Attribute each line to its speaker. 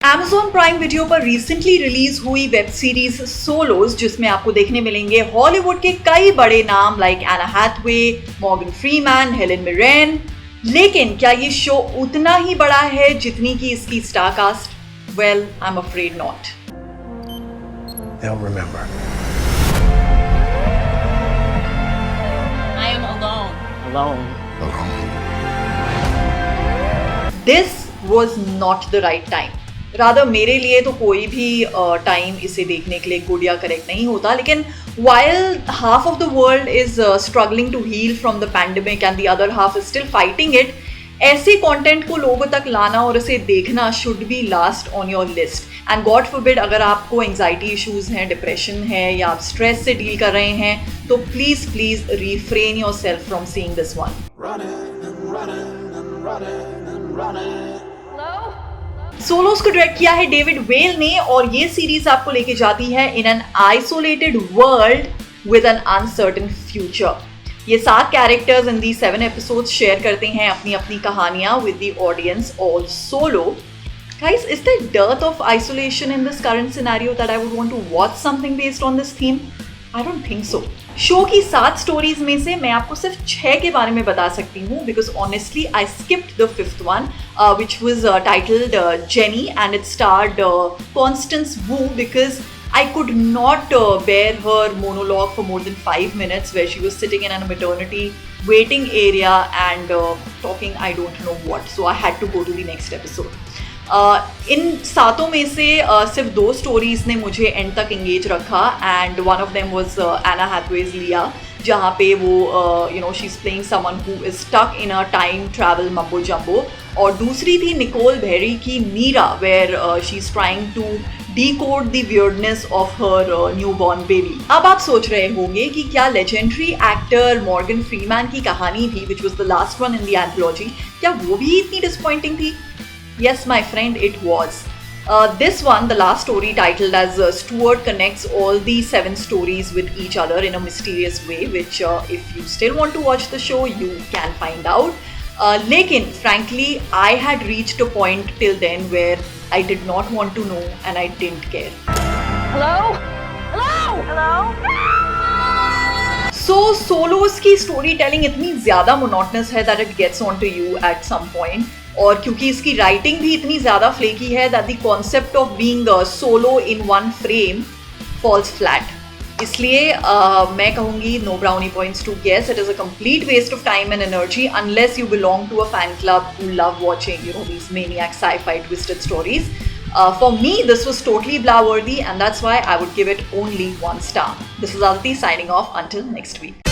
Speaker 1: Amazon Prime Video पर recently release हुई web series Solos, जिसमें आपको देखने मिलेंगे हॉलीवुड के कई बड़े नाम like Anne Hathaway, Morgan Freeman, Helen Mirren. लेकिन क्या ये शो उतना ही बड़ा है जितनी की इसकी star cast? Well, I am afraid not.
Speaker 2: They'll remember.
Speaker 3: I am alone.
Speaker 4: Alone.
Speaker 1: This was not the right time. Rather मेरे लिए तो कोई भी टाइम इसे देखने के लिए गुड या करेक्ट नहीं होता, लेकिन while half of the world is struggling to heal from the pandemic and the other half is still fighting it, ऐसे कंटेंट को लोगों तक लाना और इसे देखना should be last on your list. And God forbid, अगर आपको एंजाइटी इश्यूज हैं, डिप्रेशन है या आप स्ट्रेस से डील कर रहे हैं, तो please please refrain your self from seeing this one. Saulos को डायरेक्ट किया है डेविड वेल ने, और ये सीरीज आपको लेके जाती है in an isolated world with N uncertain future. ये 7 characters in the 7 episodes share करते हैं अपनी अपनी कहानियां with the audience all solo. Guys, is there dearth of isolation in this current scenario that I would want to watch something based on this theme? I don't think so. Show की 7 stories में से मैं आपको सिर्फ 6 के बारे में बता सकती हूँ, because honestly I skipped the 5th one, which was titled Jenny, and it starred Constance Wu, because I could not bear her monologue for more than 5 minutes where she was sitting in a maternity waiting area and talking I don't know what. So I had to go to the next episode. इन 7 में से सिर्फ 2 stories ने मुझे and तक engage रखा, and one of them was Anne Hathaway's Leah, जहाँ पे वो she is playing someone who is stuck in a time travel mumbo jumbo, और दूसरी थी निकोल बेरी की मीरा, where she is trying to decode the weirdness of her newborn baby. अब आप सोच रहे होंगे कि क्या लेजेंडरी एक्टर मॉर्गन फ्रीमैन की कहानी थी, which was the last one in the anthology, क्या वो भी इतनी डिसअपॉइंटिंग थी? Yes, my friend, it was. This one, the last story titled as Stuart connects all the 7 stories with each other in a mysterious way, which if you still want to watch the show, you can find out. Lekin, frankly, I had reached a point till then where I did not want to know and I didn't care.
Speaker 3: Hello? Hello? Hello?
Speaker 1: So, Solos की story telling इतनी ज़्यादा monotonous है that it gets onto you at some point. और क्योंकि इसकी writing भी इतनी ज़्यादा फ्लेकी है that the concept of being solo in one frame falls flat. इसलिए मैं कहूँगी no brownie points to guess. It is a complete waste of time and energy unless you belong to a fan club who love watching, these maniac sci-fi twisted stories. For me, this was totally blah-worthy, and that's why I would give it only 1 star. This is Aditi signing off until next week.